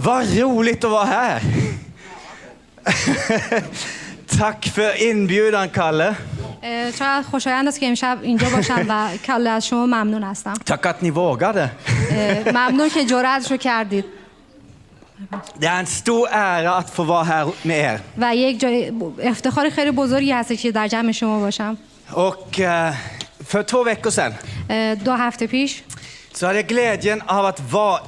Vad roligt att vara här. Tack för inbjudan, Kalle. چقدر خوشایند است که امشب اینجا باشم و کله از شما ممنون هستم. Tack att ni vågade. ممنون که جرأتشو کردید. Det är en stor ära att få vara här med er. و یک افتخار خیلی بزرگی هست که در جمع شما باشم. Och för 2 veckor sedan 2 هفته پیش så hade jag glädjen av att vara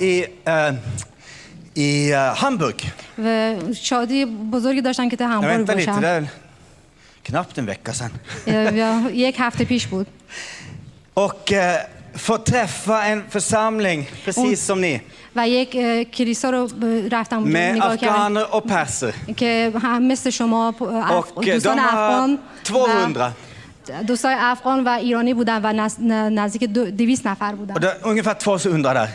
i Hamburg. و شادی بزرگی داشتم که تو هامبورگ Vänta lite, باشم. det är knappt en vecka sedan. یک هفته پیش بود. Och få träffa en församling precis som ni. و یک کلیسا رو رفتم اونجا Med نگاه کردم afghaner och perser. که هم مثل شما Och دوستان de افغان har 200. دوستای افغان و ایرانی بودن و نزدیک 200 نفر Och بودن. det är ungefär 200 där.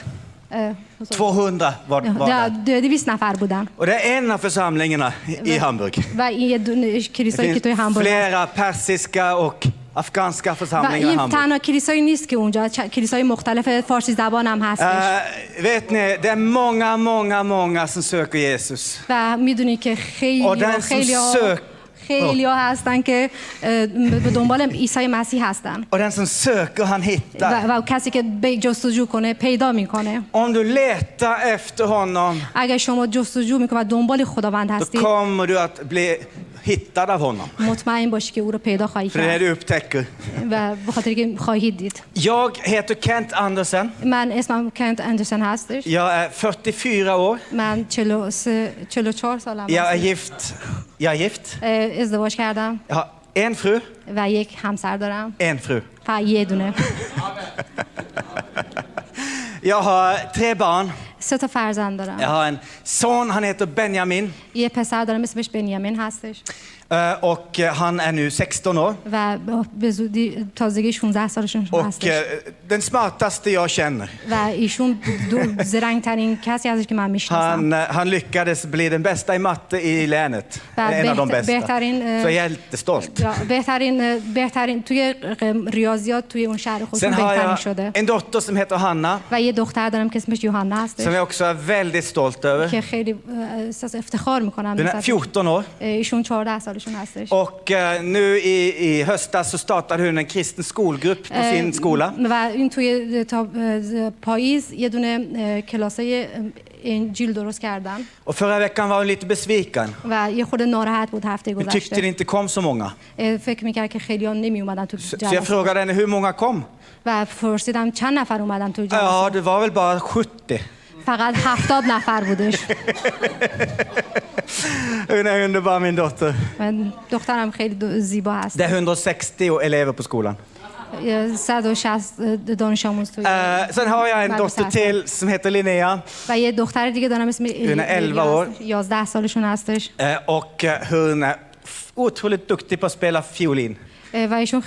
200 var där. 200 نفر بودن. Och det är en av församlingarna i Hamburg. و این کلیسایی که توی Det finns هامبورگ flera persiska och afghanska و församlingar i این Hamburg. تنها کلیسایی نیست که اونجا کلیسای مختلف فارسی زبان هم هستش. Vet ni, det är många som söker Jesus. و میدونی که Och den som خیلی ها هستن که به دنبال عیسی مسیح هستن. Och den som söker han hittar. و کسی که جستجو کنه پیدا میکنه. Om du letar efter honom, اگر شما جستجو میکنی و دنبال خداوند då هستی kommer du att bli hittad av honom. مطمئن باشی که او رو پیدا خواهی För det är کرد det du upptäcker. و به خاطر که خواهید دید. Jag heter Kent Andersen. من اسمم کنت اندرسن هستش. Jag är 44 år. من 44 سالم هست. Jag är gift. ازدواج کردم. Jag har en fru. و یک همسر دارم. En fru. فقط یه دونه. Jag har 3 barn. 3 تا فرزند دارم. Jag har en son, han heter Benjamin. یه پسر دارم اسمش بنیامین هستش. Och han är nu 16 år. و به زودی تازگی 16 سالشون Och هستش. den smartaste jag känner. و ایشون زرنگترین کسی هستش که من میشناسم. Han lyckades bli den bästa i matte i länet. En av de bästa. Så jag är jättestolt. بهترین توی ریاضیات توی اون شهر خودشون Sen har بهترین jag شده. en dotter som heter Hanna. و یه دختر دارم که اسمش یوحنا هستش. Som jag också är väldigt stolt över. که خیلی احساس افتخار میکنم. Den är 14 år. ایشون 14 سالشون هستش. Och nu i höstas så startade hon en kristen skolgrupp på sin skola. و این توی پاییز یه دونه کلاسای انجیل درست کردن. Och förra veckan var hon lite besviken. و یه خورده ناراحت بود هفته Hon tyckte det گذشته. inte kom så många. فکر میکرد که خیلی ها نمی اومدن تو Så jag جلسه. frågade henne hur många kom. و پرسیدم چند نفر اومدن تو Ja, جلسه. det var väl bara 70. فقط 70 نفر بودش. Hon är underbar, min dotter. من دخترم خیلی زیبا هست. Det är 160 elever på skolan. 160 دانش آموز توی. Sen har jag en dotter till som heter Linnea. و یه دختر دیگه دارم اسم 11 år. 11 سالشون هستش. Och hon är otroligt duktig på att spela fiolin. و ایشون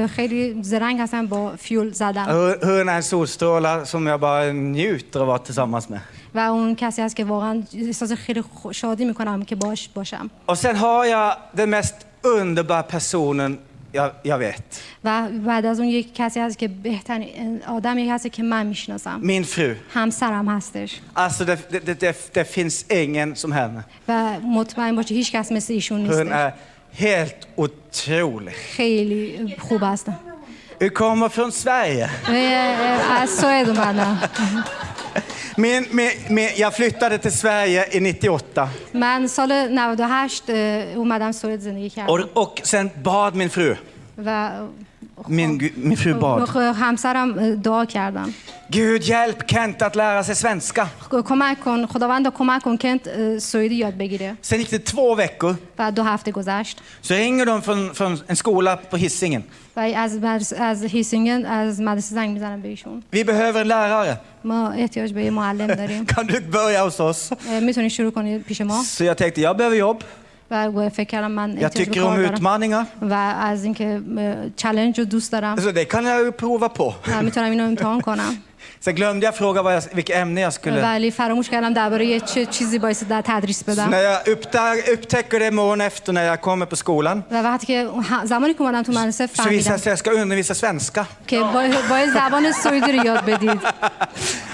خیلی زرنگ هستن با فیول زدن. Hon är en solstråla som jag bara njuter av att vara tillsammans med. و اون کسی هست که واقعا احساس خیلی شادی میکنم که باش باشم. Och sen har jag den mest underbara personen jag vet. و بعد از اون یک کسی هست که بهترین آدم یک هست که من میشناسم. Min fru. همسرم هستش. Alltså det finns ingen som henne. و مطمئن باشی هیچ کس مثل ایشون Hon نیست. är helt otrolig. خیلی خوب هستن. Hon kommer från Sverige. از سوئد اومدم. Jag flyttade till Sverige i 98. من سال 98 اومدم سوئد زندگی کردم. Och sen bad min fru. و Min fru bad. همسرم دعا کردم. Gud hjälp Kent att lära sig svenska. کمک کن خداوند کمک کن که سوئدی یاد بگیره. Sen gick det 2 veckor. و 2 هفته گذشت. Så ringer de från en skola på Hisingen. و از هیسینگن از مدرسه زنگ میزنم بهشون. Vi behöver en lärare. ما احتیاج به یه معلم داریم. Kan du börja hos oss? میتونی شروع کنی پیش ما. Så jag tänkte jag behöver jobb. و فکر کردم من Jag احتیاج به tycker کار om دارم. utmaningar. و از اینکه چالش رو دوست دارم. Så det kan jag prova på. میتونم اینو امتحان کنم. Sen glömde jag fråga vilket ämne jag skulle... ولی فراموش کردم درباره چه چیزی باعث در تدریس Så بدم. när jag upptäcker det morgon efter när jag kommer på skolan, و وقتی که زمانی که اومدم تو مدرسه så visar det فهمیدم sig att jag ska undervisa svenska. که باید زبان سوئدی رو یاد بدید.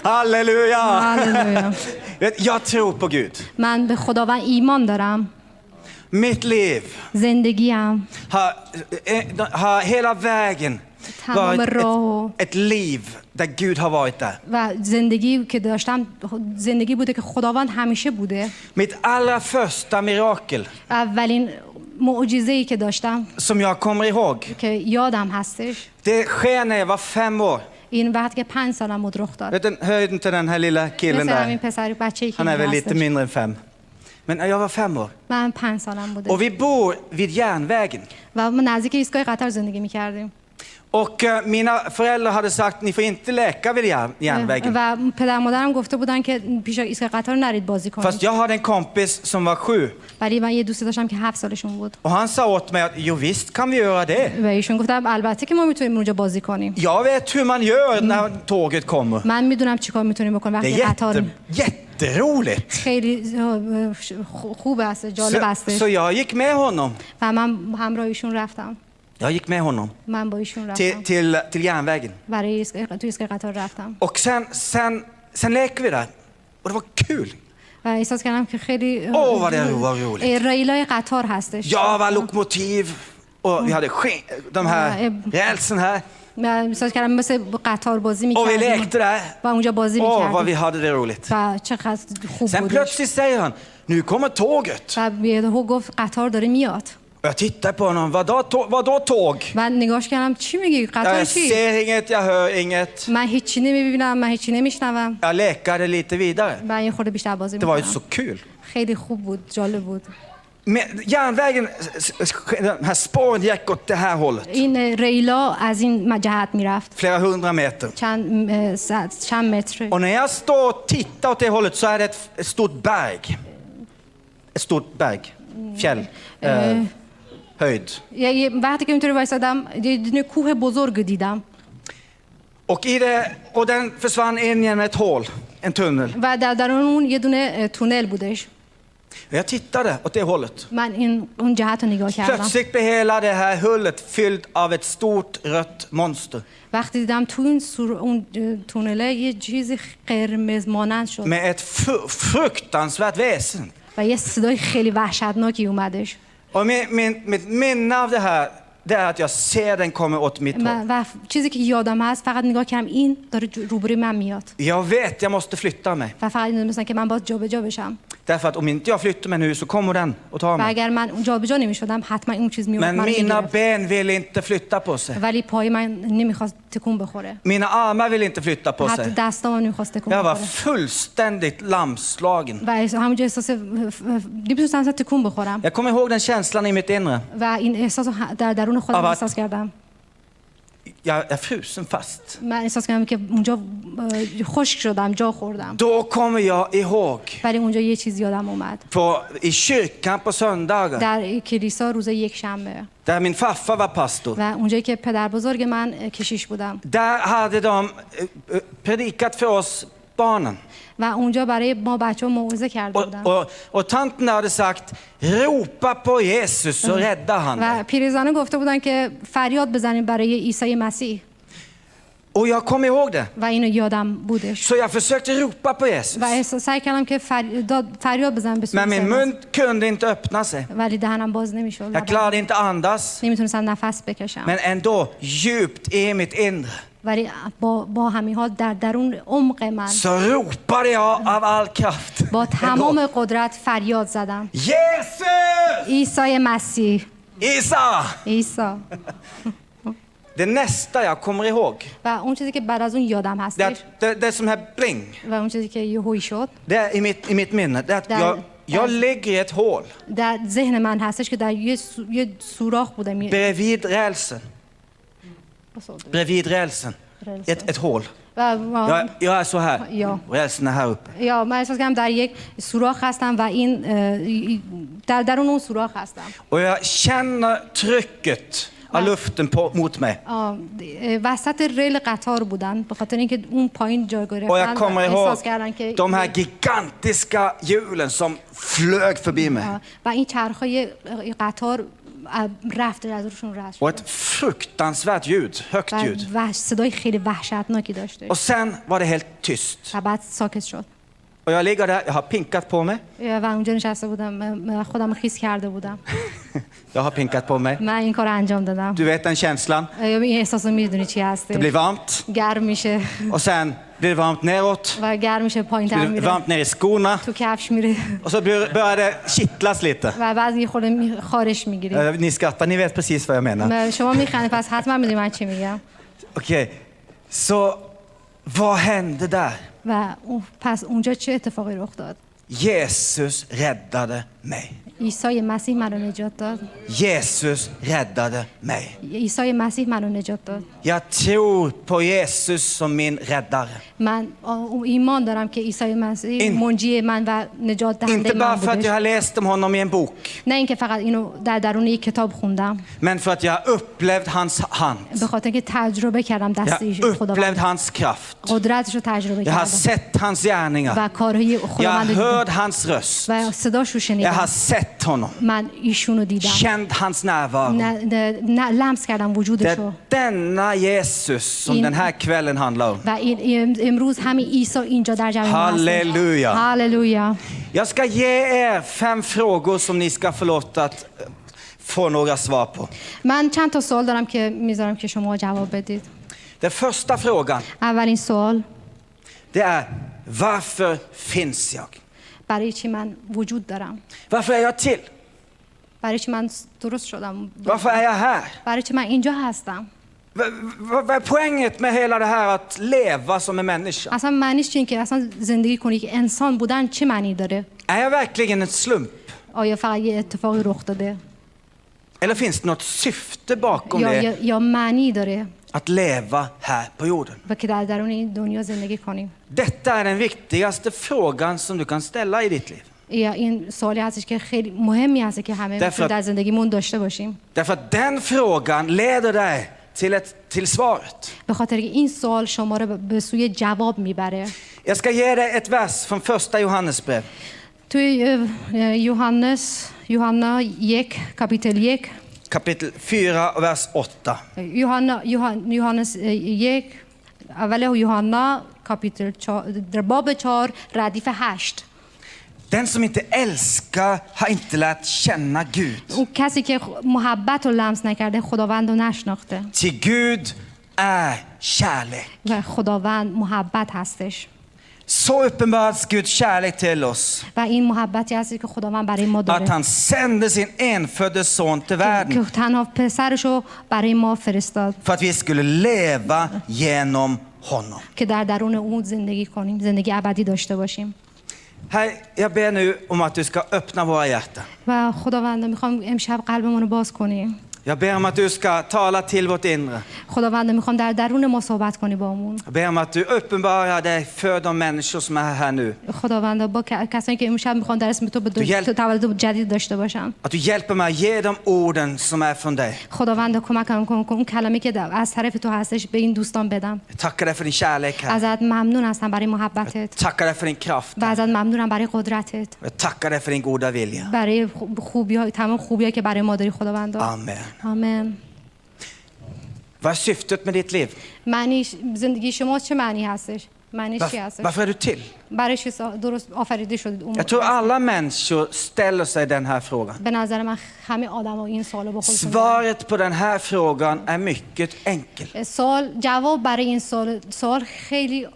Halleluja! هاللویا. Jag tror på Gud. من به خداوند ایمان دارم. Mitt liv زندگیم har hela vägen تمام varit راه ett liv där Gud har varit där. و زندگی که داشتم زندگی بوده که خداوند همیشه بوده. Mitt allra första mirakel اولین معجزه‌ای که داشتم som jag kommer ihåg, که یادم هستش det sker när jag var 5 år. این وقت که 5 سالم بود رخ داد. Vet du, hör inte den här lilla killen مثل همین där? پسر بچه‌ای که Han är väl lite هستش. mindre än 5. Men jag var 5 år. من 5 سالم بوده Och vi bor vid järnvägen. و ما نزدیک ایستگاه قطار زندگی می‌کردیم. Och mina föräldrar hade sagt ni får inte leka vid järnvägen. و پدر مادرم گفته بودن که پیش ایستگاه قطار نرید بازی کنید. Fast jag hade en kompis som var 7. ولی من یه دوستی داشتم که 7 سالشون بود. Och han sa åt mig att jo visst kan vi göra det. و ایشون گفتم البته که ما میتونیم اونجا بازی کنیم. Jag vet hur man gör när tåget kommer. من میدونم چیکار میتونیم بکنیم Det وقتی är قطار jätteroligt. خیلی خوب است، جالب است. Så jag gick med honom. و من همراه ایشون رفتم. Jag gick med honom من با ایشون رفتم. till järnvägen. برای توی ایستگاه قطار رفتم. Och sen leker vi där. Och det var kul. و احساس کردم که خیلی vad det var roligt. ریلای قطار هستش. Jag var lokomotiv och vi hade de här rälsen här. من احساس کردم مثل قطار بازی Och vi می‌کردیم. lekte där. و اونجا بازی vad vi می‌کردیم. hade det roligt. و چقدر خوب Sen بود. plötsligt säger han, nu kommer tåget. و یهو گفت قطار داره میاد. Och jag tittar på honom, vadå tåg? من نگاش کردم چی میگی؟ قطار Jag چی؟ ser inget, jag hör inget. من هیچی نمیبینم، من هیچی نمیشنوم. Jag lekade lite vidare. من یه خورده بیشتر بازی Det var ju می‌کردم. så kul. خیلی خوب بود، جالب بود. Järnvägen, den här spåren gick åt det här hållet. این ریلا از این جهت میرفت. Flera 100 meter. چند متر. Och när jag står och tittar åt det hållet så är det ett stort berg. Ett stort berg. Fjäll. Höjd. وقتی که اینطوری وایسادم یه دونه کوه بزرگ دیدم. Och den försvann in genom ett hål, en tunnel. و در اون یه دونه تونل بودش. Jag tittade åt det hållet. من اون جهت رو نگاه کردم. Plötsligt blev hela det här hullet fyllt av ett stort rött monster. وقتی دیدم تو اون تونله یه چیزی قرمز مانند شد. Med ett fruktansvärt väsen. و یه صدای خیلی وحشتناکی اومدش. Och mitt minne av det här, det är att jag ser den kommer åt mitt håll. و چیزی که یادم هست فقط نگاه کردم این داره روبروی من میاد. Jag vet, jag måste flytta mig. و فقط می‌دونستم که من باید جابجا بشم. Därför att om inte jag flyttar mig nu så kommer den och tar و mig. اگر من جابجا نمی‌شدم حتما اون چیز میومد Men من mina می‌گرفت. ben vill inte flytta på sig. ولی پای من نمیخواست تکون بخوره. Mina armar vill inte flytta på حتی sig. دستام نمیخواست تکون Jag var بخوره. fullständigt lamslagen. و همونجا احساس نمی‌تونستم تکون بخورم. Jag kommer ihåg den känslan i mitt inre. و این احساس در درون خودم احساس کردم. Jag är frusen fast. من احساس کردم که اونجا خشک شدم، جا خوردم. Då kommer jag ihåg ولی اونجا یه چیز یادم اومد. i kyrkan på söndagar. در کلیسا روز یک شنبه. Där min farfar var pastor. و اونجایی که پدر بزرگ من کشیش بودم. Där hade de predikat för oss barnen. و اونجا برای ما بچه‌ها موعظه کرده بودن. Och tanten hade sagt ropa på Jesus så räddar han. و پیرزنه گفته بودن که فریاد بزنید برای عیسی مسیح. Och jag kommer ihåg det. و اینو یادم بودش. Så jag försökte ropa på Jesus. و سعی کردم که فریاد بزنم به Men min عیسی. mun kunde inte öppna sig. ولی دهنم باز نمیشد. Jag klarade inte andas. نمیتونستم نفس بکشم. Men ändå djupt i mitt inre. ولی با همین حال در درون عمق من Så ropade jag av all kraft. با تمام قدرت فریاد زدم. Jesus! عیسی مسیح. Isa! عیسی. Det nästa jag kommer ihåg. و اون چیزی که بعد از اون یادم هستش. Det som här bling. و اون چیزی که یهویی شد. Det är i mitt minne. Det att jag ligger i ett hål. در ذهن من هستش که در یه سوراخ بودم. Bredvid rälsen. Bredvid rälsen. Ett hål. Jag är så här. Ja. Rälsen är här uppe. یا من احساس کردم در یک سوراخ هستم و این در درون اون سوراخ هستم. Och jag känner trycket av luften mot mig. وسط ریل قطار بودن به خاطر اینکه اون پایین جا Och jag گرفتن kommer احساس ihåg کردن که de här gigantiska hjulen som flög förbi mig. و این چرخهای قطار رفت از روشون رد Och شد ett fruktansvärt ljud, högt ljud. و صدای خیلی وحشتناکی داشته Och sen var det helt tyst. و بعد ساکت شد Och jag ligger där, jag har pinkat på mig. و اونجا نشسته بودم خودم خیس کرده بودم Jag har pinkat på mig. من این کار انجام دادم Du vet den känslan. این احساس رو میدونی چی Det هسته blir varmt گرم میشه och sen blir det varmt neråt. و گرم میشه پایین Det تر blir میره varmt ner i skorna. تو کفش میره Och så börjar det kittlas lite. و بعد یه خورده خارش میگیری Ni skrattar, ni vet precis vad jag menar. شما میخندید پس حتما میدونی من چی میگم Okej, så vad hände där? و پس اونجا چه اتفاقی رخ داد Jesus räddade mig. عیسی مسیح منو نجات داد Jesus räddade mig. عیسی مسیح منو نجات داد Jag tror på Jesus som min räddare. من ایمان دارم که عیسی مسیح منجی من و نجات دهنده Inte من bara för att بودش jag har läst om honom i en bok, نه اینکه فقط اینو در درون یک کتاب خوندم men för att jag har upplevt hans hand. به خاطر اینکه تجربه کردم Jag دست har upplevt خداوند hans kraft. قدرتش رو تجربه Jag har کردم sett hans gärningar. و کارهای Jag har خداوند رو دیدم hört hans röst. و صداش رو Jag شنیدم har sett honom. من ایشون رو دیدم Känt hans närvaro. نه لمس کردم Det وجودش رو är denna Jesus som den här kvällen handlar om. و امروز همین عیسی اینجا در جمع ما هست Halleluja. هاللویا Jag ska ge er 5 frågor som ni ska få låta att få några svar på. من چند تا سوال دارم که میذارم که شما جواب بدید Den första frågan, اولین سوال det är varför finns jag? برای چی من وجود دارم Varför är jag till? برای چی من درست شدم Varför är jag här? برای چی من اینجا هستم Vad är poänget med hela det här att leva som en människa? اصلا معنیش چیه که اصلا زندگی کنی که انسان بودن چه معنی داره Är jag verkligen en slump? آیا فقط یه اتفاقی رخ داده Eller finns det något syfte bakom det? یا معنی داره Att leva här på jorden. و که در درون این دنیا زندگی کنیم Detta är den viktigaste frågan som du kan ställa i ditt liv. یا این سوالی هستش که خیلی مهمی هست که همه در زندگیمون داشته باشیم Därför att den frågan leder dig till svaret. به خاطر که این سوال شما رو به سوی جواب میبره Jag ska ge dig ett vers från första Johannesbrev. توی یوحنا 1 کاپیتل 1 Kapitel 4 och vers 8. یوحنس 1 اول یوحنا کاپیتل 4 در باب 4 ردیف 8 Den som inte älskar har inte lärt känna Gud. اون کسی که محبت رو لمس نکرده خداوند رو نشناخته Till Gud är kärlek. و خداوند محبت هستش Så uppenbarades Guds kärlek till oss و این محبتی هستی که خداوند برای ما att داره han sände sin enfödde son till världen که تنها پسرش رو برای ما فرستاد för att vi skulle leva genom honom. که در درون اون زندگی کنیم زندگی ابدی داشته باشیم Herre, jag ber nu om att du ska öppna våra hjärtan. و خداوند میخوام امشب قلبمون رو باز کنیم Jag ber om att du ska tala till vårt inre. خداوند میخوام در درون ما صحبت کنی با همون Jag ber om att du uppenbarar dig för de människor som är här nu. خداوند با کسانی که امشب میخوان در اسم تو به تولد جدید داشته باشن Att du hjälper mig att ge dem orden som är från dig. خداوند کمکم کن که اون کلمه که از طرف تو هستش به این دوستان بدم Jag tackar dig för din kärlek här. ازت ممنون هستم برای محبتت Jag tackar dig för din kraft. و ازت ممنونم برای قدرتت Jag tackar dig för din goda vilja. برای خوبی‌ها تمام خوبی‌ها که برای ما داری خداوند Amen. آمین Vad är syftet med ditt liv? معنی زندگی شما چه معنی هستش معنیش چی هستش Varför är du till? برای چی درست آفریده شدید Jag tror alla människor ställer sig den här frågan. به نظر من همه آدم‌ها این سوالو با خودشون Svaret på den här frågan är mycket enkel. جواب برای این سوال خیلی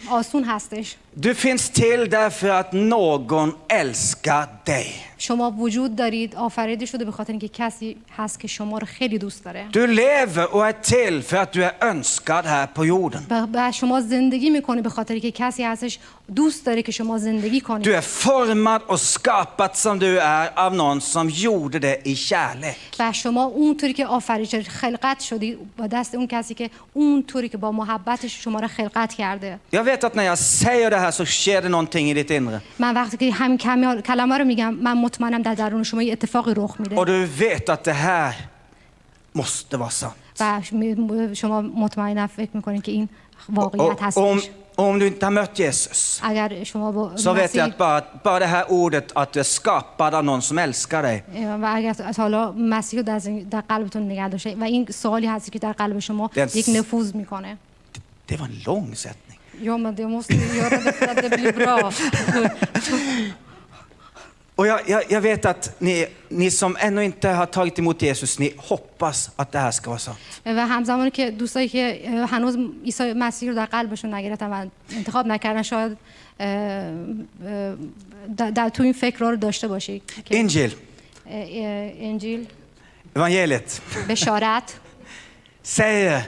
آسون هستش Du finns till därför att någon älskar dig. شما وجود دارید آفریده شده به خاطر اینکه کسی هست که شما رو خیلی دوست داره Du lever och är till för att du är önskad här på jorden. و شما زندگی میکنی به خاطر که کسی هستش دوست داره که شما زندگی کنید Du är formad och skapad som du är av någon som gjorde det i kärlek. و شما اونطوری که آفریده خلقت شدید با دست اون کسی که اونطوری که با محبتش شما رو خلقت کرده Jag vet att när jag säger det här så sker det någonting i ditt inre. من وقتی که همین کلمه رو میگم من مطمئنم در درون شما یه اتفاقی رخ میده Och du vet att det här måste vara sant. و شما مطمئنا فکر میکنید که این Och, واقعیت هستش. om du inte har mött Jesus, اگر شما با så vet jag مسیح att bara det här ordet att du är skapad av någon som älskar dig. و اگر از حالا مسیح رو در قلبتون نگه داشته و این سوالی هستی که در قلب شما یک نفوذ میکنه. Det var en lång sättning. Ja, men det måste göra det för att det blir bra. Och jag vet att ni som ännu inte har tagit emot Jesus, ni hoppas att det här ska vara sant. و همزمانی که دوستایی که هنوز عیسی مسیح رو در قلبشون نگرفتن و انتخاب نکردن شاید در تو این فکر رو داشته باشید. Injil, انجیل، evangeliet, بشارت säger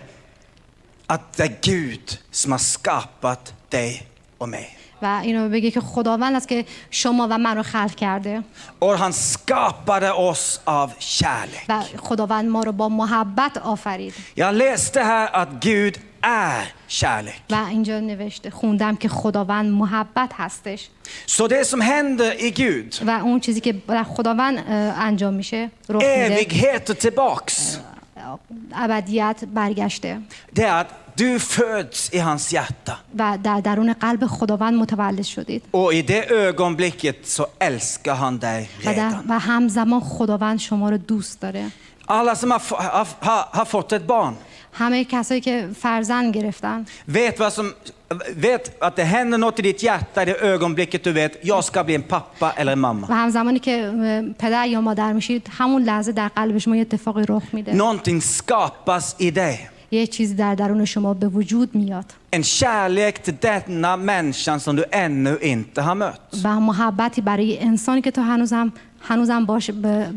att det är Gud som har skapat dig och mig. و اینو بگه که خداوند است که شما و من رو خلق کرده Och han skapade oss av kärlek. و خداوند ما رو با محبت آفرید. Jag läste här att Gud är kärlek. و اینجا نوشته خوندم که خداوند محبت هستش. Så det som händer i Gud, و اون چیزی که در خداوند انجام میشه رخ میده، evigheter tillbaks, ابدیت برگشته det är att du föds i hans hjärta. و در درون قلب خداوند متولد شدید Och i det ögonblicket så älskar han dig redan. و همزمان خداوند شما رو دوست داره. Alla som har fått ett barn همه کسایی که فرزند گرفتن vet att det händer något i ditt hjärta i det ögonblicket du vet jag ska bli en pappa eller en mamma. و همزمانی که پدر یا مادر میشید همون لحظه در قلب شما یه اتفاقی رخ میده. Någonting skapas i dig. یه چیزی در درون شما به وجود میاد. En kärlek till denna människan som du ännu inte har mött. و محبتی برای انسانی که تو هنوزم باش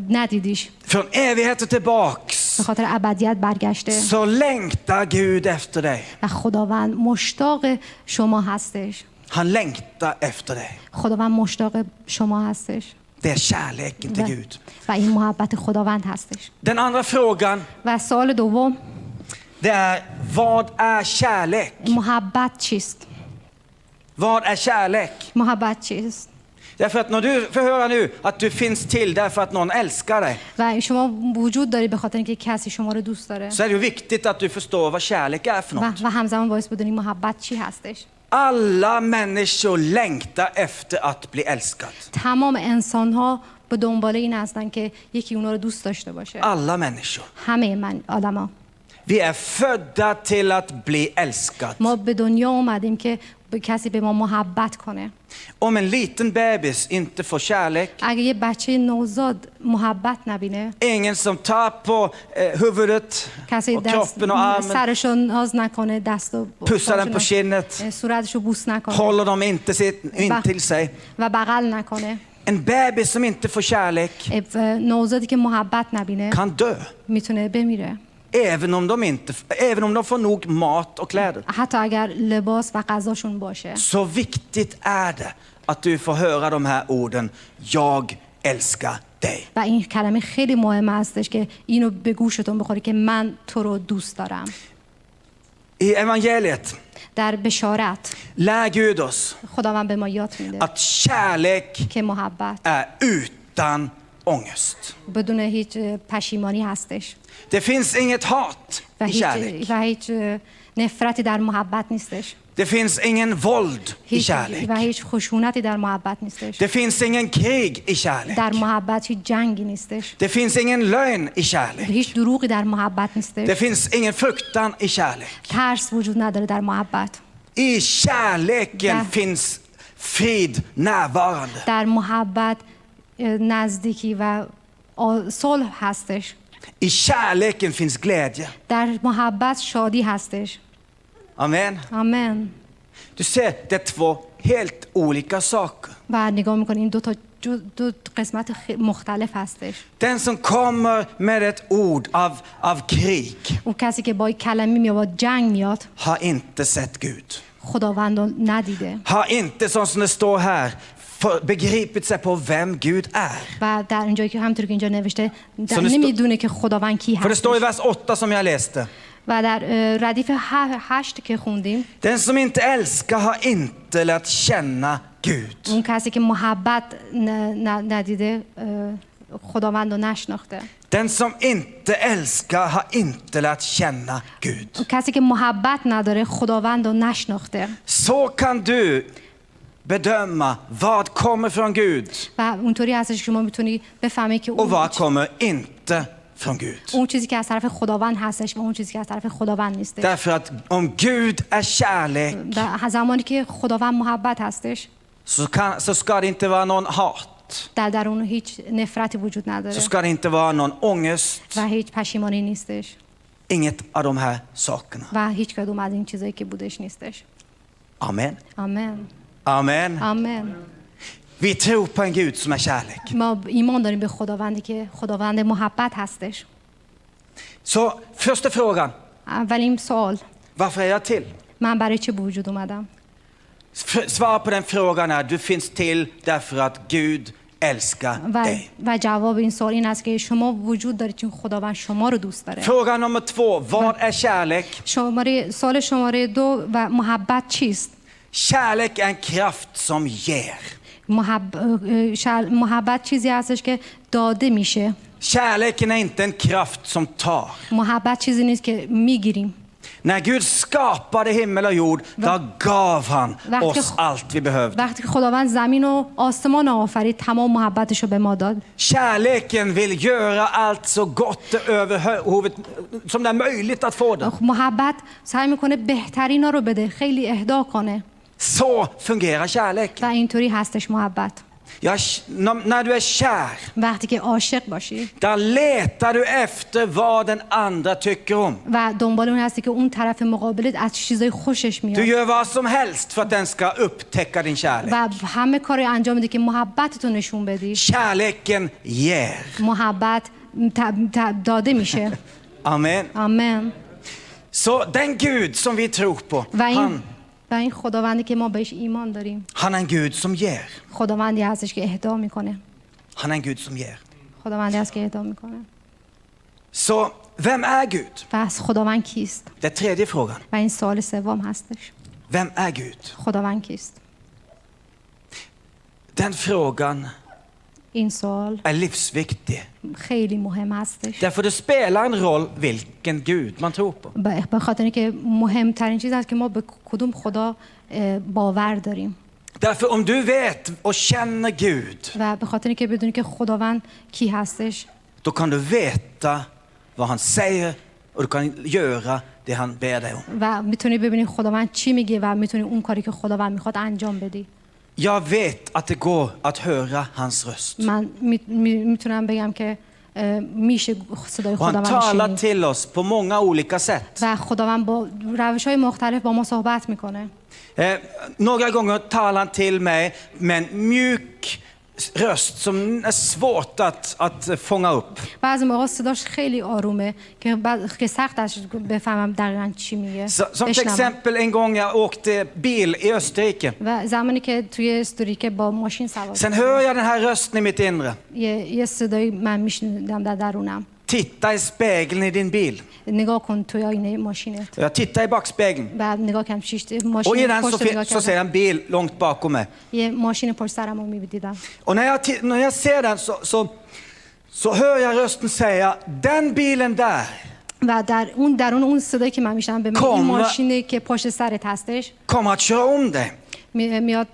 ندیدیش. Från evigheter tillbaks به خاطر ابدیت برگشته. så längtar Gud efter dig. و خداوند مشتاق شما هستش. Han längtar efter dig. خداوند مشتاق شما هستش. Det är kärleken till Gud. و این محبت خداوند هستش. Den andra frågan, و سوال دوم، det är vad är kärlek? محبت چیست؟ Vad är kärlek? محبت چیست؟ Därför att när du får höra nu att du finns till därför att någon älskar dig, و شما وجود داری به خاطر اینکه کسی شما رو دوست داره. så är det viktigt att du förstår vad kärlek är för något. و همزمان باعث بدونی محبت چی هستش. Alla människor längtar efter att bli älskad. تمام انسان ها به دنبال این هستن که یکی اونا رو دوست داشته باشه. Alla människor. همه آدما. Vi är födda till att bli älskad. ما به دنیا اومدیم که کسی به ما محبت کنه. Om en liten bebis inte får kärlek, اگه یه بچه نوزاد محبت نبینه، ingen som tar på huvudet کسی och kroppen och armen, سرشو ناز نکنه، دست و pussar den på kinnet, صورتشو بوس نکنه håller dem inte in till sig. و بغل نکنه. En bebis som inte får kärlek نوزادی که محبت نبینه kan dö. میتونه بمیره. Även om de får nog mat och kläder. حتی اگر لباس و غذاشون باشه. Så viktigt är det att du får höra de här orden. Jag älskar dig. و این کلمه خیلی مهمه هستش که اینو به گوشتون بخوره که من تو رو دوست دارم. I evangeliet در بشارت lär Gud oss خداوند به ما یاد میده att kärlek که محبت är utan ångest. بدون هیچ پشیمانی هستش. Det finns inget hat i kärlek. و هیچ نفرتی در محبت نیستش. Det finns ingen våld i kärlek. و هیچ خشونتی در محبت نیستش. Det finns ingen krig i kärlek. در محبت هیچ جنگی نیستش. Det finns ingen lögn i kärlek. هیچ دروغی در محبت Det نیستش. finns ingen fruktan i kärlek. ترس وجود نداره در محبت. I kärleken finns frid närvarande. در محبت نزدیکی و صلح هستش. I kärleken finns glädje. در محبت شادی هستش. Amen. آمین. Du ser, det är två helt olika saker. و نگاه میکنیم دو قسمت مختلف هستش. Den som kommer med ett ord av krig اون کسی که با کلمه میاد جنگ میاد har inte sett Gud. خداوند رو ندیده. Har inte, som det står här, begripit sig på vem Gud är. و در اینجایی که همونطور که اینجا نوشته نمیدونه که خداوند کی För det står i هست. vers 8 som jag läste. و در ردیف 8 که خوندیم Den som inte älskar har inte lärt känna Gud. اون کسی که محبت ندیده خداوند رو نشناخته. Den som inte älskar har inte lärt känna Gud. کسی که محبت نداره خداوند رو نشناخته. Så kan du bedöma vad kommer från Gud و اونطوری هستش که شما میتونی بفهمی که och vad kommer inte från Gud. اون چیزی که از طرف خداوند هستش و اون چیزی که از طرف خداوند نیستش. Därför att om Gud är kärlek و زمانی که خداوند محبت هستش så ska det inte vara någon hat. در درون هیچ نفرتی وجود نداره Så ska det inte vara någon ångest. و هیچ پشیمانی نیستش Inget av de här sakerna. و هیچ کدوم از این چیزایی که بودش نیستش. Amen. آمین. Amen. آمین. Vi tror på en Gud som är kärlek. ما ایمان داریم به خداوندی که خداوند محبت هستش. Så första frågan, اولین سوال، varför är jag till? من برای چه به وجود اومدم؟ Svar på den frågan är du finns till därför att Gud älskar dig. و جواب این سوال این است که شما وجود دارید چون خداوند شما رو دوست داره. Fråga nummer 2, vad är kärlek? سوال شماره 2 و محبت چیست؟ Kärlek är en kraft som ger. محبت چیزی هستش که داده میشه. Kärleken är inte en kraft som tar. محبت چیزی نیست که میگیریم. När Gud skapade himmel och jord, då gav han oss allt vi behövde. وقتی که خداوند زمین و آسمان آفرید تمام محبتش رو به ما داد. Kärleken vill göra allt så gott över huvudet som det är möjligt att få det. محبت سعی میکنه بهترینا رو بده، خیلی اهدا کنه. Så fungerar kärlek. و اینطوری هستش محبت. När du är kär, وقتی که عاشق باشی där letar du efter vad den andra tycker om. و دنبال اون هستی که اون طرف مقابلت از چیزای خوشش Du میاد gör vad som helst för att den ska upptäcka din kärlek. و همه کاری انجام میدی که محبتتو نشون بدی. Kärleken ger. محبت داده میشه. Amen. آمین. Så den Gud som vi tror på, و این خداوندی که ما بهش ایمان داریم، han är en Gud som ger. خداوندی هستش که اهدا میکنه. Han är en Gud som ger. خداوندی هست که اهدا میکنه. Så vem är Gud? پس خداوند کیست؟ Det är tredje frågan. و این سوال سوم هستش. Vem är Gud? خداوند کیست؟ Den frågan این سوال är livsviktig. خیلی مهم هستش. Därför det spelar en roll vilken Gud man tror på. به خاطر اینکه مهمترین چیز است که ما به کدوم خدا باور داریم. Därför om du vet och känner Gud, و به خاطر اینکه بدونی که خداوند کی هستش، då kan du veta vad han säger och du kan göra det han ber dig om. و میتونی ببینی خداوند چی میگه و میتونی اون کاری که خداوند میخواد انجام بدی. Jag vet att det går att höra hans röst. من میتونم بگم که میشه صدای Och han خداوند talar شنید. till oss på många olika sätt. و خداوند با روش‌های مختلف با ما صحبت میکنه. Några gånger talar han till mig med en mjuk röst som är svårt att fånga upp. بعضی موقع صداش خیلی آرومه که سخت است بفهمم دقیقاً چی میگه. Som till exempel en gång jag åkte bil i Österrike. و زمانی که توی استوریکه با ماشین سوار Sen hör jag den här rösten i mitt inre. یه صدایی من میشنیدم در درونم. Titta i spegeln i din bil. نگاه کن توی آینه ماشینت. Jag tittar i backspegeln. بعد نگاه کردم شیشت Och i ماشین den پشت نگاه så ser jag کردم. en bil långt bakom mig. یه ماشین پشت سرمو می‌دیدم. Och när jag ser den så hör jag rösten säga, den bilen där و درون اون صدایی که من میشنم به من این ماشینی که پشت سرت هستش kommer att köra om dig. میاد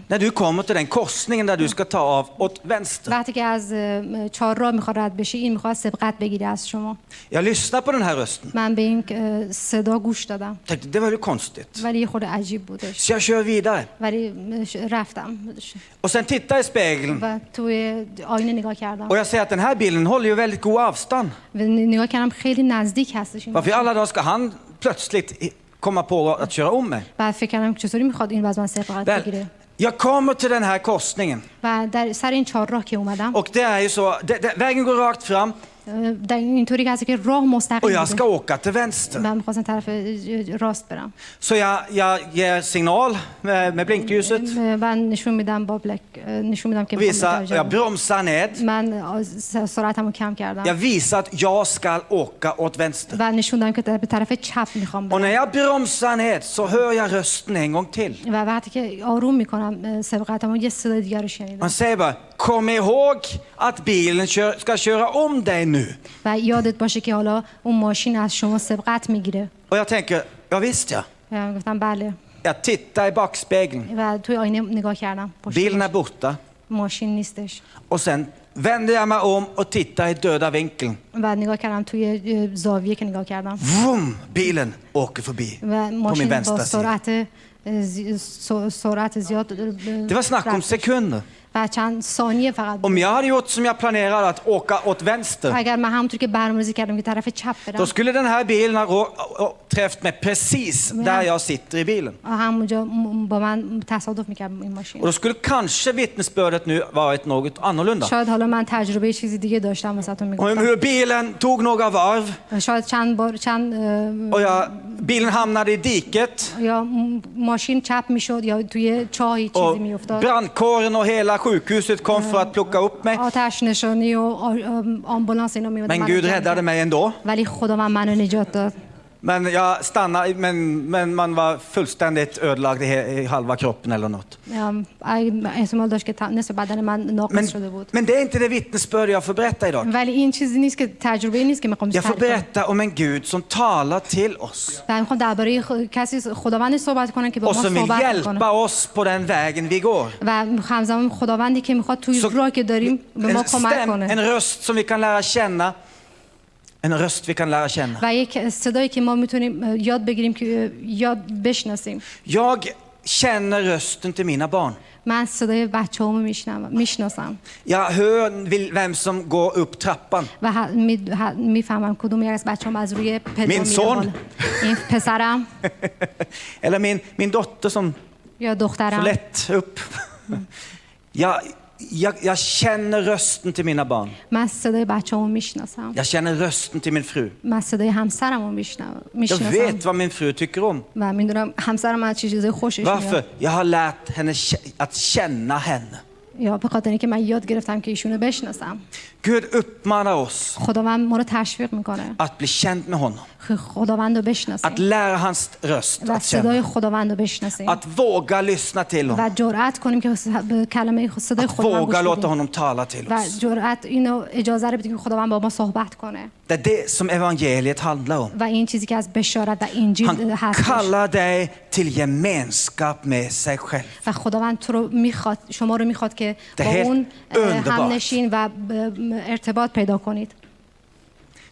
När du kommer till den korsningen där du ska ta av åt vänster. وقتی که از چهارراه میخواد رد بشی این میخواد سبقت بگیره از شما. Jag lyssnar på den här rösten. من به این صدا گوش دادم. Tänkte, det var ju konstigt. ولی یه خورده عجیب بودش. Så jag kör vidare. ولی رفتم. Och sen tittar jag i spegeln. و توی آینه نگاه کردم. Och jag ser att den här bilen håller ju väldigt god avstånd. و نگاه کردم خیلی نزدیک هستش. Varför i alla dagar ska han plötsligt komma på att köra om mig? بعد فکر کردم چطوری میخواد این از من سبقت بگیره. Jag kommer till den här korsningen. و در سر این چهارراه که اومدم. Och det är ju så, vägen går rakt fram. در اینطوری هست که راه مستقیم Och jag بوده. ska åka till vänster. من می‌خواستم طرف راست برم. Så jag ger signal med blinkljuset. من نشون میدم با بلک نشون میدم که Jag bromsar ned. من سرعتمو کم کردم. Jag visar att jag ska åka åt vänster. و نشون دادم که به طرف چپ میخوام Och برم. när jag bromsar ned så hör jag rösten en gång till. و وقتی که آروم میکنم سبقتمو یه صدای دیگه رو شنیدم. Man säger bara, kom ihåg att bilen ska köra om dig nu. و یادت باشه که حالا اون ماشین از شما سبقت میگیره. Och jag tänker, ja visst ja. گفتم بله. Jag tittar i backspegeln. و توی آینه نگاه کردم. Bilen är borta. ماشین نیستش. Och sen vänder jag mig om och tittar i döda vinkeln. و نگاه کردم توی زاویه که نگاه کردم. Vroom, bilen åker förbi و på min ماشین با vänstra sida. سرعت زیاد Det var snack om sekunder. و چند ثانیه فقط Om jag hade gjort som jag planerade att åka åt vänster, اگر من همونطور که برنامه‌ریزی کردم که طرف چپ då برم skulle den här bilen ha träffat mig precis där jag sitter i bilen. همونجا با من تصادف می‌کرد این ماشین. Och då skulle kanske vittnesbördet nu varit något annorlunda. شاید حالا من تجربه چیزی دیگه داشتم واسهتون Om میگم. hur bilen tog några varv شاید چند och bilen hamnade i diket یا ماشین چپ میشد یا توی چاهی چیزی och میافتاد. brandkåren och hela sjukhuset kom för att plocka upp mig. آتش نشانی و آمبولانس اینا میومدن. Men Gud räddade mig ändå. ولی خدا منو نجات داد. Men jag stannade, men man var fullständigt ödelagd i halva kroppen eller något. احتمال داشت که نصف بدن من ناقص شده بود. Men det är inte det vittnesbörd jag får berätta idag. ولی این چیزی نیست که تجربه نیست که میخوام Jag får berätta om en Gud som talar till oss میخوام درباره کسی خداوندی صحبت کنم که با och ما som vill صحبت hjälpa کنه oss på den vägen vi går. و همزمان خداوندی که میخواد توی راهی که داریم به ما کمک کنه. En röst som vi kan lära känna. En röst vi kan lära känna. و یک صدایی که ما میتونیم یاد بگیریم که یاد بشناسیم. Jag känner rösten till mina barn. من صدای بچه‌هامو میشناسم. Jag hör vem som går upp trappan. و میفهمم کدوم یک از بچه‌هام از روی پله میره بالا. این پسرم Eller min dotter som یا så دخترم. lätt upp. Jag känner rösten till mina barn. من صدای بچه‌هامو میشناسم. Jag känner rösten till min fru. من صدای همسرمو Jag vet vad min fru tycker om. و میدونم همسرم از چه چیزای خوشش میاد. Varför? Jag har lärt henne att känna henne. یا به خاطر اینکه من یاد گرفتم که ایشونو بشناسم. Gud uppmanar oss خداوند ما رو تشویق میکنه. att bli känd med honom. خداوند رو بشناسیم. Att lära hans röst و att صدای känna. خداوند رو بشناسیم. Att våga lyssna till و honom. جرأت کنیم که به کلمه صدای Att خداوند våga گوش låta بدیم. honom tala till و oss. جرأت اینو اجازه رو بدیم که خداوند با ما صحبت کنه. Det är det som evangeliet handlar om. و این چیزی که از بشارت و انجیل Han هستش. kallar dig till gemenskap med sig själv. و خداوند تو رو میخواد، شما رو میخواد که Det با är helt اون underbart. همنشین و ارتباط پیدا کنید.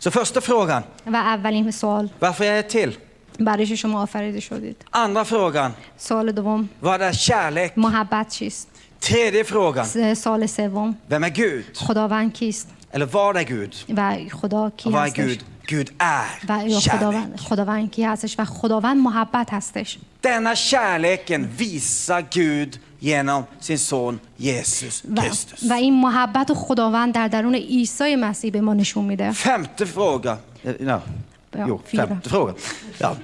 Så första frågan, و اولین سوال، varför är jag till? برای شما آفریده شدید. Andra frågan, سوال دوم، vad är kärlek? محبت چیست؟ Tredje frågan, سوال سوم، vem är Gud? خداوند کیست؟ Eller vad är Gud? و خدا کی Och vad är هستش؟ Gud? Gud är و یا kärlek. خداوند کی هستش؟ و خداوند محبت هستش. Denna kärleken visar Gud genom sin son Jesus Kristus. و این محبت و خداوند در درون عیسی مسیح به ما نشون میده. Femte fråga. No. Ja, Jo, 4. femte fråga. Ja.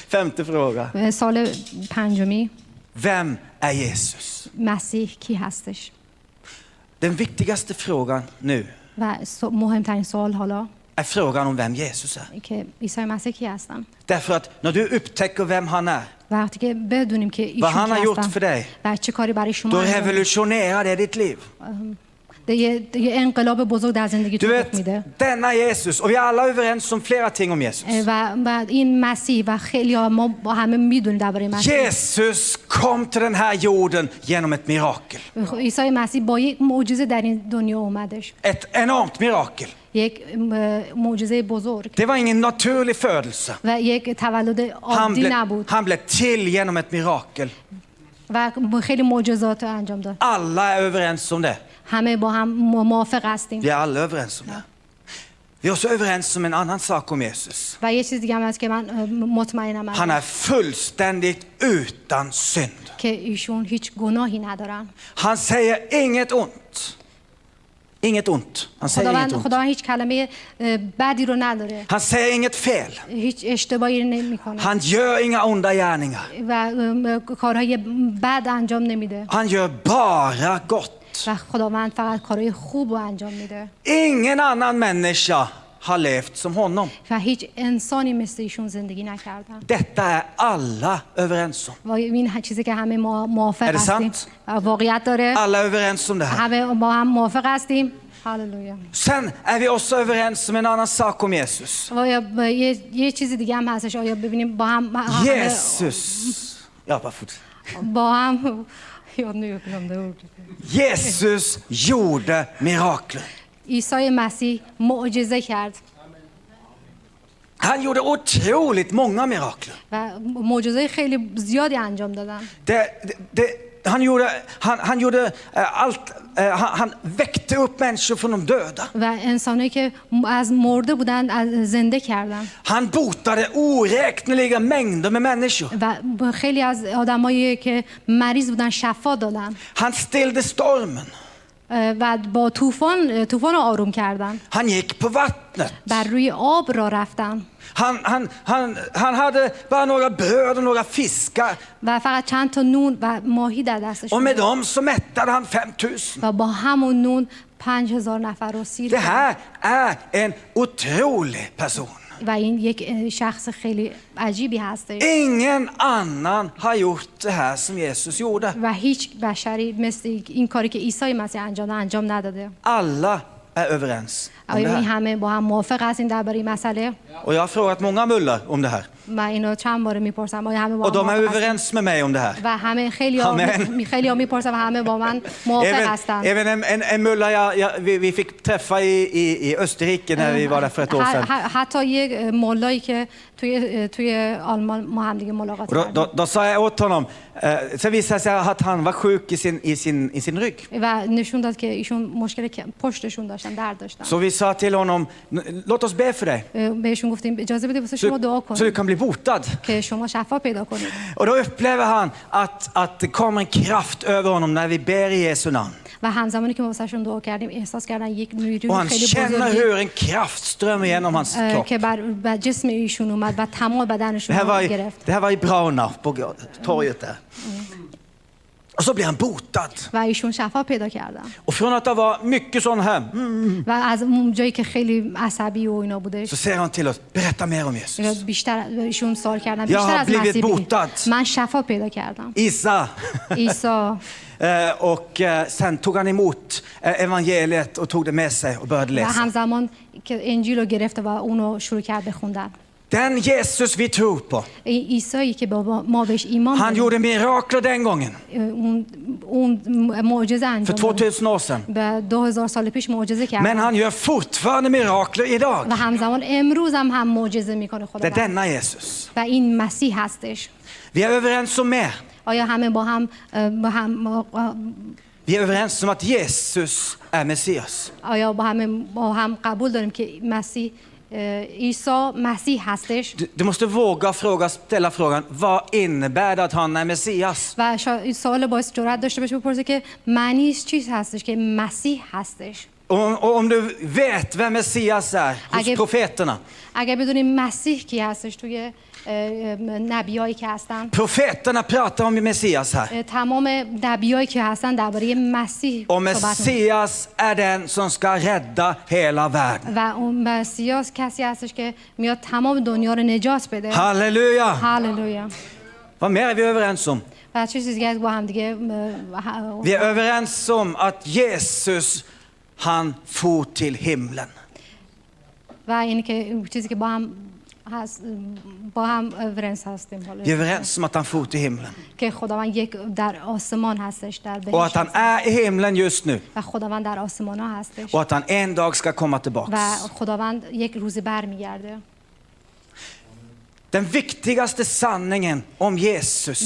Femte fråga. سال پنجمی، Vem är Jesus? مسیح کی هستش؟ Den viktigaste frågan nu و مهمترین سوال حالا är frågan om vem Jesus är. که عیسی مسیح کی هستن؟ Därför att när du upptäcker vem han är, وقتی که بدونیم که vad han har ایشون gjort کی för هستن dig, و چه کاری برای شما då انجام داد، revolutionerar det ditt liv. یه انقلاب بزرگ در زندگی Du تو vet, میده. denna Jesus, och vi är alla överens om flera ting om Jesus. و این مسیح و خیلی ها ما با همه میدونیم درباره مسیح. Jesus kom till den här jorden genom ett mirakel. عیسی مسیح با یک معجزه در این دنیا اومدش. Ett enormt mirakel. یک معجزه بزرگ Det var ingen naturlig födelse. و یک تولد عادی نبود Han blev till genom ett mirakel. و خیلی معجزات انجام داد. Alla är överens om det. همه با هم موافق هستیم. Vi är alla överens om det. Vi är också överens om en annan sak om Jesus. و یه چیز دیگه هم هست که من مطمئنم Han är fullständigt utan synd. که ایشون هیچ گناهی ندارن. Han säger inget ont. Inget ont. Han säger inget ont. خداوند هیچ کلمه بدی رو نداره. Han säger inget fel. هیچ اشتباهی نمیکنه. Han gör inga onda gärningar. و کارهای بد انجام نمیده. Han gör bara gott. و خداوند فقط کارهای خوب رو انجام میده. Ingen annan människa har levt som honom. و هیچ انسانی مثل ایشون زندگی نکردن. Detta är alla överens om. و این چیزی که همه ما موافق Är det هستیم sant? واقعیت داره. Alla är överens om det här. همه با هم موافق هستیم. هاللویا. Sen är vi också överens om en annan sak om Jesus. و یه چیز دیگه هم هستش. آیا ببینیم با هم Jesus. Ja, bara fortsätt. با هم jag nu glömde ordet. Jesus gjorde mirakler. عیسی مسیح معجزه کرد Han gjorde otroligt många mirakler. و معجزه خیلی زیادی انجام دادن. Han gjorde allt. Han väckte upp människor från de döda. و انسانایی که از مرده بودن از زنده کردن. Han botade oräkneliga mängder med människor. و خیلی از آدمایی که مریض بودن شفا دادن. Han stillde stormen. و با طوفان رو آروم کردن. Han gick på vattnet. بر روی آب را رفتن. Han hade bara några bröd och några fiskar. و فقط چند تا نون و ماهی در دستش Och بود. med dem så mättade han 5000. و با همون نون 5000 نفر رو سیر Det کرد. här är en otrolig person. و این یک شخص خیلی عجیبی هستش. Ingen annan har gjort det här som Jesus gjorde. و هیچ بشری مثل این کاری که عیسی مسیح انجام نداده. Alla är överens om det آیا این här. همه با هم موافق هستین درباره این مسئله؟ Och jag har frågat många mullar om det här. من اینو چند بار میپرسم. آیا همه با Och هم de är موافق هستین؟ överens med mig om det här. و همه Amen. خیلی میپرسم و همه با من موافق هستن. Även en mulla vi fick träffa i Österrike när vi var där för ett år sedan. حتی یک مولایی که توی آلمان ما هم دیگه ملاقات کردیم. Då sa jag åt honom, så visade sig att han var sjuk i sin rygg. و نشون داد که ایشون مشکل پشتشون داشتن، درد داشتن. Så vi sa till honom, låt oss be för dig. بهشون گفتیم اجازه بده واسه شما دعا Så du کنیم kan bli botad. که شما شفا پیدا کنید. Och då upplever han att det kommer en kraft över honom när vi ber i Jesu namn. و همزمانی که ما واسهشون دعا کردیم احساس کردن یک Och نیروی han خیلی känner بزرگی hur en kraft strömmar genom hans kropp. که بر جسم ایشون اومد و تمام بدنشون رو گرفت. Det här var i Brauna på torget där. Och så blir han botad. و ایشون شفا پیدا کردن. Och från att det var mycket sån här, و از اون جایی که خیلی عصبی و اینا بودش så säger han till oss, berätta mer om Jesus. بیشتر ایشون سوال کردن Jag بیشتر har از blivit مسیح botad. من شفا پیدا کردم. Isa. عیسی Och sen tog han emot evangeliet och tog det med sig och började و läsa. همزمان که انجیل رو گرفته و اونو شروع کرد بخوندن. Den Jesus vi tror på. عیسی که ما بهش ایمان Han داریم gjorde mirakler den gången. اون معجزه För انجام 2000 år sedan. به 2000 سال پیش معجزه کرد. Men han gör fortfarande mirakler idag. و همزمان امروز هم معجزه میکنه Det är خداوند. denna Jesus. و این مسیح هستش. Vi är överens om mer. آیا همه با هم Vi är överens om att Jesus är Messias. آیا با هم قبول داریم که مسیح عیسی مسیح هستش؟ Du måste våga ställa frågan, vad innebär det att han är Messias? و این سوال باعث جرأت داشته باشه بپرسه که معنیش چی هستش که مسیح هستش؟ Och om du vet vem Messias är hos profeterna. اگر بدونیم مسیح کی هستش توی نبیایی که هستن. Profeterna pratar om Messias här. تمام نبیایی که هستن درباره مسیح Och Messias är den som ska rädda hela världen. و اون مسیح کسی هستش که میاد تمام دنیا رو نجات بده. Halleluja! هاللویا. Vad mer är vi överens om? و چه چیزی با هم دیگه Vi är överens om att Jesus han for till himlen. و اینی که چیزی که با هم هست با هم överens هستیم. Vi är överens om att han for till himlen. که خداوند یک در آسمان هستش در Och att بهشت han är i himlen just nu. و خداوند در آسمان ها هستش Och att han en dag ska komma و tillbaka. خداوند یک روز برمیگرده. Den viktigaste sanningen om Jesus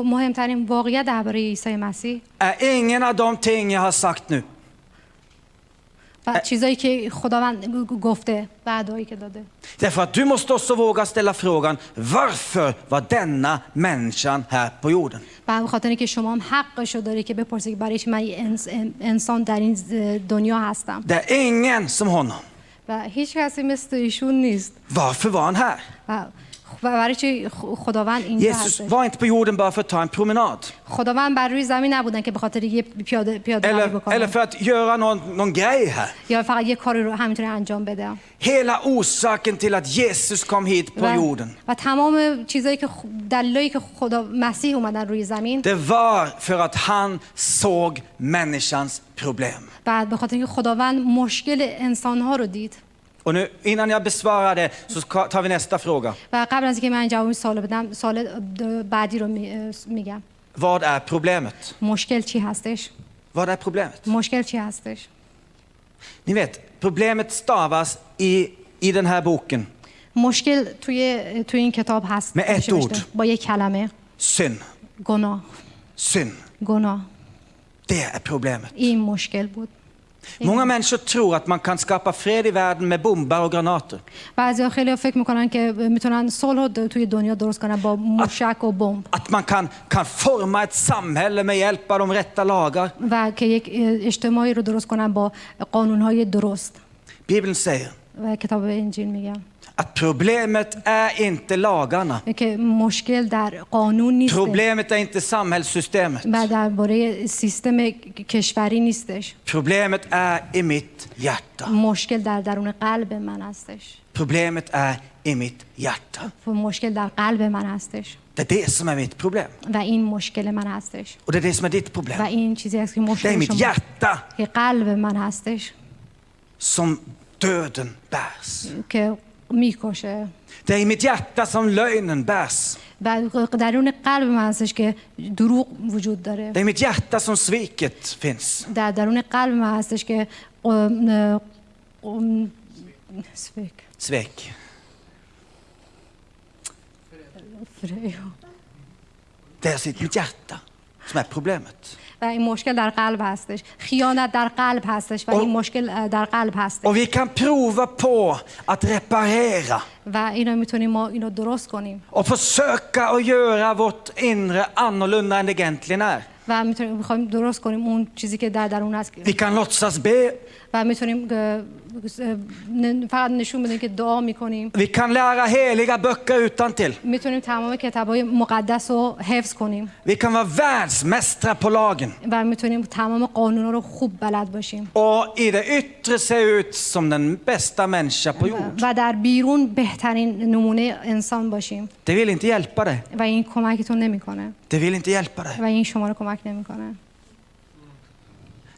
مهمترین واقعیت درباره عیسی مسیح är ingen av de ting jag har sagt nu. و چیزایی که خداوند گفته و دعایی که داده. Därför att du måste också våga ställa frågan, varför var denna människan här på jorden? و به خاطر اینکه شما هم حقشو داری که بپرسید برای چی من انسان در این دنیا هستم. Det är ingen som honom. و هیچ کسی مثل ایشون نیست. Varför var han här? و برای چی خداوند اینجا Jesus هستش؟ var inte på jorden bara för att ta en promenad. خداوند بر روی زمین نبودن که به خاطر یه پیاده روی Eller بکنن för att göra någon grej här. یا فقط یه کاری رو همینطوری انجام بده. Hela orsaken till att Jesus kom hit på jorden. و تمام چیزایی که دلایلی که خدا مسیح اومدن روی زمین Det var för att han såg människans problem. بعد به خاطر اینکه خداوند مشکل انسان‌ها رو دید. Och nu innan jag besvarar det så tar vi nästa fråga. و قبل از اینکه من جواب سوال بدم سوال بعدی رو میگم. Vad är problemet? مشکل چی هستش؟ Vad är problemet? مشکل چی هستش؟ Ni vet, problemet stavas i den här boken مشکل توی این کتاب هست. med ett ord. با یک کلمه. Synd. گناه. Synd. Det är problemet. این مشکل بود. Många människor tror att man kan skapa fred i världen med bomber och granater. بعضیا خیلی فکر میکنن که میتونن صلح توی دنیا درست کنن با موشک و بمب. Att man kan forma ett samhälle med hjälp av de rätta lagar. و که یک اجتماعی رو درست کنن با قانونهای درست. Bibeln säger و کتاب انجیل میگه att problemet är inte lagarna. که مشکل در قانون نیست. Problemet är inte samhällssystemet. و درباره سیستم کشوری نیستش. Problemet är i mitt hjärta. مشکل در درون قلب من هستش. Problemet är i mitt hjärta. مشکل در قلب من هستش. Det är det som är mitt problem. و این مشکل من هستش. Och det är det som är ditt و problem. این چیزی است که Det är مشکل mitt شما hjärta که قلب من هستش som döden bärs. که میکشه. Det är i mitt hjärta som lögnen bärs. و درون قلب من هستش که دروغ وجود داره. Det är i mitt hjärta som sviket finns. در درون قلب من هستش که Svek. Det är i mitt hjärta som är problemet. و این مشکل در قلب هستش. خیانت در قلب هستش و این مشکل در قلب هستش. Och vi kan prova på att reparera. و اینو میتونیم ما اینو درست کنیم. Och försöka att göra vårt inre annorlunda än det egentligen är. و میخوایم درست کنیم اون چیزی که در درون هست. Vi kan låtsas be. و میتونیم فقط نشون بدیم که دعا میکنیم. Vi kan lära heliga böcker utantill. میتونیم تمام کتابای مقدس رو حفظ کنیم. Vi kan vara världsmästare på lagen. و میتونیم تمام قانونا رو خوب بلد باشیم. Och i det yttre se ut som den bästa människa på jord. و در بیرون بهترین نمونه انسان باشیم. Det vill inte hjälpa dig. و این کمکتون نمیکنه. Det vill inte hjälpa dig. و این شما رو کمک نمیکنه.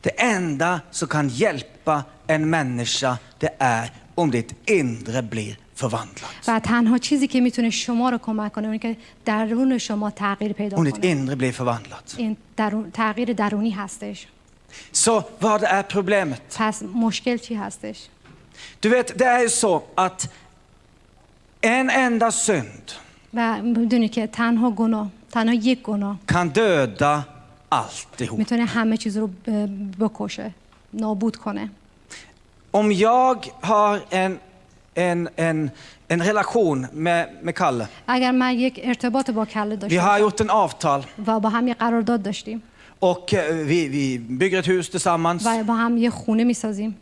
Det enda som kan hjälpa en människa det är om ditt inre blir förvandlat. و تنها چیزی که میتونه شما رو کمک کنه اونه که درون شما تغییر پیدا Om ditt کنه. inre blir förvandlat. این تغییر درونی هستش. Så vad är problemet? پس مشکل چی هستش؟ Du vet, det är ju så att en enda synd و میدونی که تنها یک گناه kan döda alltihop. میتونه همه چیز رو بکشه، نابود کنه. Om jag har en relation med Kalle. اگر من یک ارتباط با کله Vi داشتم har gjort en avtal و با هم یه قرارداد داشتیم och vi bygger ett hus tillsammans و با هم یه خونه میسازیم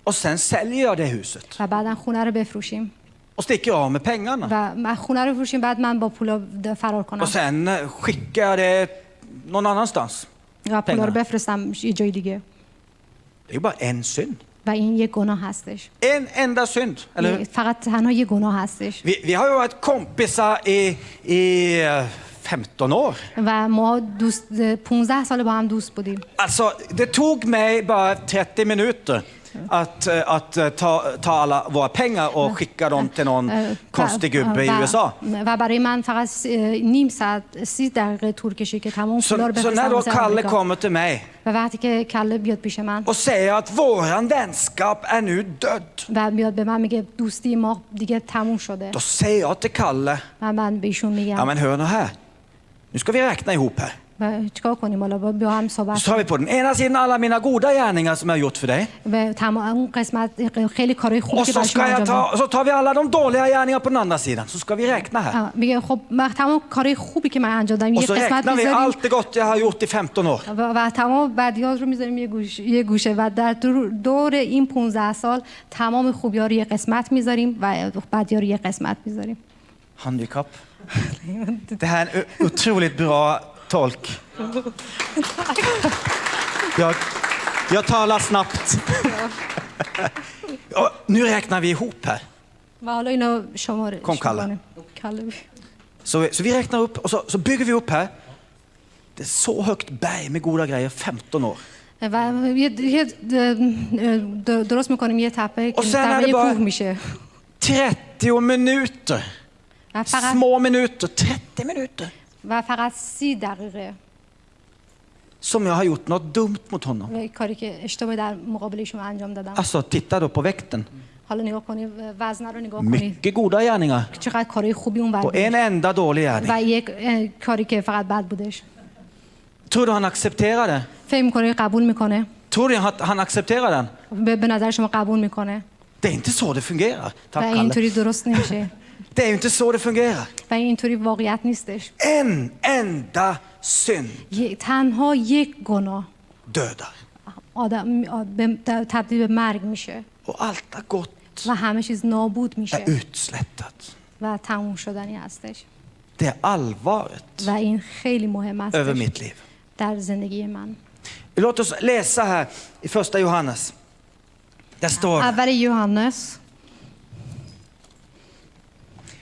och sen säljer jag det huset و بعدا خونه رو بفروشیم och sticker av med pengarna. و من خونه رو بفروشیم، بعد من با پولا فرار کنم Och sen skickar jag det någon annanstans. و پولا رو بفرستم یه جای دیگه. Det är ju bara en synd. و این یک گناه هستش. En enda synd, eller hur? فقط تنها یک گناه هستش. Vi har ju varit kompisar i 15 år. و ما 15 سال با هم دوست بودیم. Alltså, det tog mig bara 30 minuter att ta alla våra pengar och skicka dem till någon konstig gubbe i USA. و برای من فقط نیم ساعت 30 دقیقه طول کشید که تمام پولا رو Så när då بفرستم. Kalle kommer till mig و وقتی که کله بیاد پیش من och säger att våran vänskap är nu död. و بیاد به من میگه دوستی ما دیگه تموم شده. Då säger jag till Kalle, و من به ایشون ja میگم men hör nu här. Nu ska vi räkna ihop här. و چیکار کنیم حالا با هم Så صحبت tar vi på den ena sidan alla mina goda gärningar som jag har gjort för dig. و تمام اون قسمت خیلی کارهای خوبی Och که så, برای شما ska jag انجام så tar vi alla de dåliga gärningar på den andra sidan. Så ska vi räkna här. میگه خب من تمام کارهای خوبی که من انجام دادم Och یه så قسمت räknar vi میذاریم allt det gott jag har gjort i 15 år. و تمام بدیات رو میذاریم یه گوشه و در دور این 15 سال تمام خوبی‌ها رو یه قسمت میذاریم و بدی‌ها رو یه قسمت میذاریم. handikapp. Det här är en otroligt bra tolk. Jag talar snabbt. Och nu räknar vi ihop här. Kom, Kalle. Så vi räknar upp och så bygger vi upp här. Det är så högt berg med goda grejer, 15 år. Och sen är det bara 30 minuter. Små minuter, 30 minuter. Som jag har gjort något dumt mot honom. Alltså, titta då på väkten. Mycket goda gärningar. Och en enda dålig gärning. Tror du han accepterar det? Tror du att han accepterar den? Det är inte så det fungerar. Tack, Kalle. Det är inte så det fungerar. En enda synd dödar. Och allt har gått är utslättat. Det är allvaret över mitt liv. Låt oss läsa här i första Johannes. Där står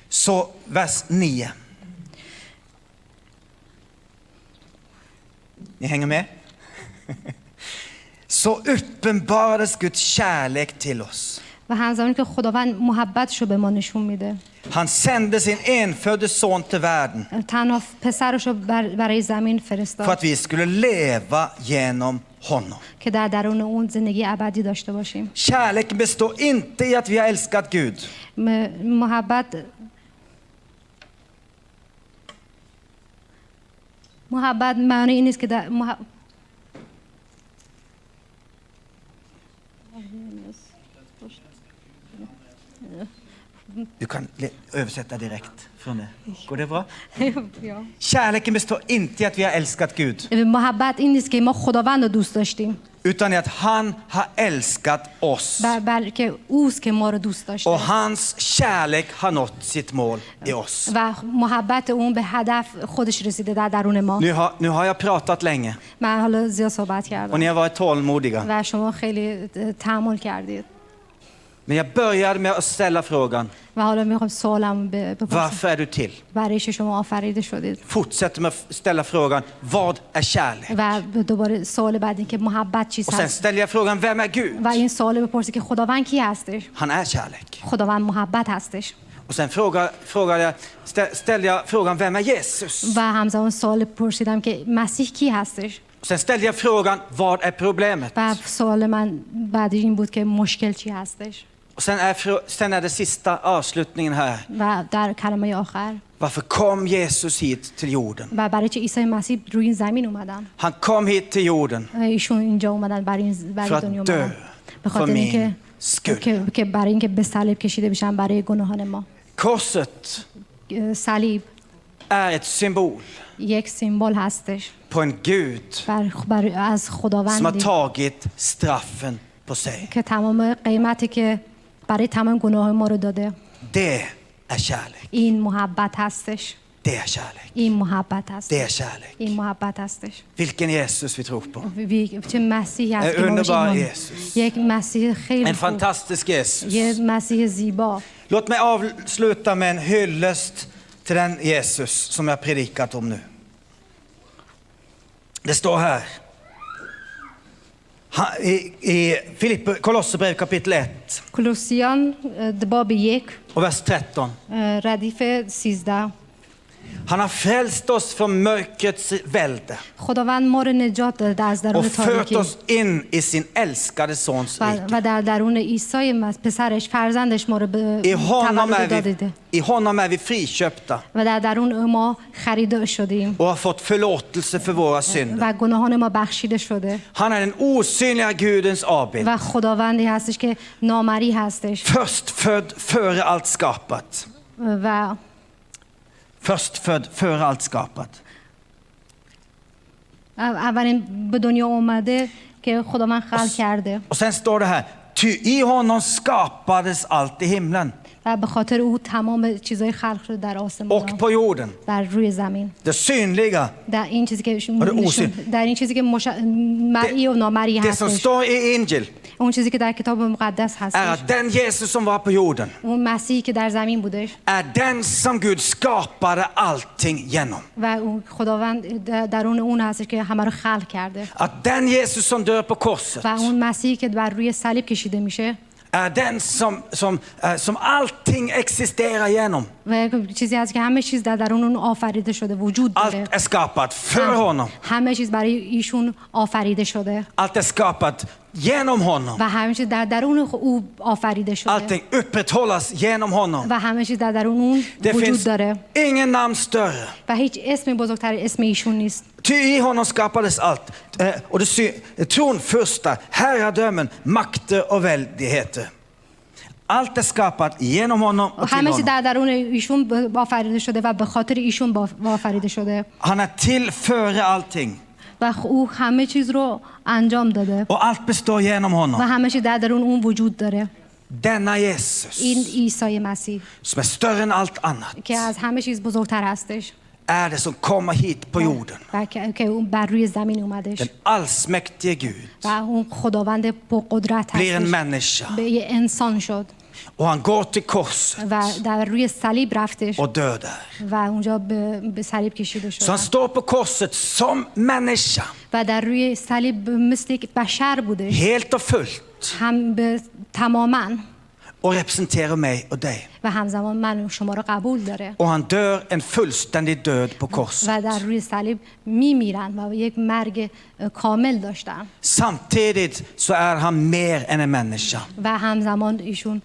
så vers 9. Ni hänger med? Så uppenbarades Guds kärlek till oss. Han sände sin enfödde son till världen för att vi skulle leva genom honom. Kärleken består inte i att vi har älskat Gud. Du kan översätta direkt från det. Går det bra? Ja. Kärleken består inte i att vi har älskat Gud. Utan i att han har älskat oss. Och hans kärlek har nått sitt mål i oss. Nu har jag pratat länge. Och ni har varit tålmodiga. Men jag började med att ställa frågan. Varför är du till? Fortsätter med att ställa frågan. Vad är kärlek? Och sen ställer jag frågan. Vem är Gud? Han är kärlek. Och sen ställer jag frågan. Vem är Jesus? Och sen ställer jag frågan. Vad är problemet? Och sen är det sista avslutningen här. Varför kom Jesus hit till jorden? Han kom hit till jorden för att dö för min skull. Korset är ett symbol på en Gud som har tagit straffen på sig. Det är kärlek. Det är kärlek. Det är kärlek. Vilken Jesus vi tror på. En underbar Jesus. En fantastisk Jesus. Låt mig avsluta med en hyllest till den Jesus som jag predikat om nu. Det står här. I Kolosserbrev kapitel 1. Och vers 13. Han har frälst oss från mörkrets välde och fört oss in i sin älskade sons rike. I honom är vi friköpta och har fått förlåtelse för våra synder. Han är den osynliga Gudens avbild. Förstfödd före allt skapat. Förstfödd före allt skapat. Och sen står det här. Ty i honom skapades allt i himlen و به خاطر او تمام چیزهای خلق شده در آسمان och på jorden. و روی زمین. Det synliga, در این چیزی که osynliga. در این چیزی که مرئی و نامرئی det som هستش. står i Injil, اون چیزی که در کتاب مقدس är هستش. att den Jesus som var på jorden اون مسیحی که در زمین بودش är den som Gud skapade allting genom. و اون خداوند درون اون هستش که همه رو خلق کرده. Att den Jesus som dör på korset و اون مسیحی که بر روی صلیب کشیده میشه är den som allting existerar genom. و چیزی هست که همه چیز در درون اون آفریده شده وجود داره. Allt är skapat för honom. همه چیز برای ایشون آفریده شده. Allt är skapat genom honom. و همه چیز در درون او آفریده شده. Allting upprätthållas genom honom. و همه چیز در درون اون Det وجود finns داره. ingen namn större. و هیچ اسمی بزرگتر اسم ایشون نیست. Ty i honom skapades allt. Och tronfurstar, herradömen, makter och väldigheter. Allt är skapat genom honom och till همه چیز honom. در درون ایشون آفریده شده و به خاطر ایشون آفریده شده. Han är till före allting. و او همه چیز رو انجام داده. Och allt består genom و honom. همه چیز در درون اون وجود داره. Denna Jesus, این عیسی مسیح som är större än allt annat, که از همه چیز بزرگتر هستش. är det som kommer hit på jorden. و که اون بر روی زمین اومدش. Den allsmäktige Gud و اون خداوند قدرت blir en هستش. människa. به یه انسان شد. Och han går till korset و در روی صلیب رفتش. och dör där. و اونجا به صلیب کشیده شد. Så han står på korset som människa. و در روی صلیب مثل یک بشر بودش. Helt och fullt. هم به تماما. Och representerar mig och dig. و همزمان من و شما رو قبول داره. Och han dör en fullständig död på korset. و در روی صلیب میمیرن و یک مرگ کامل داشتن. Samtidigt så är han mer än en människa. و همزمان ایشون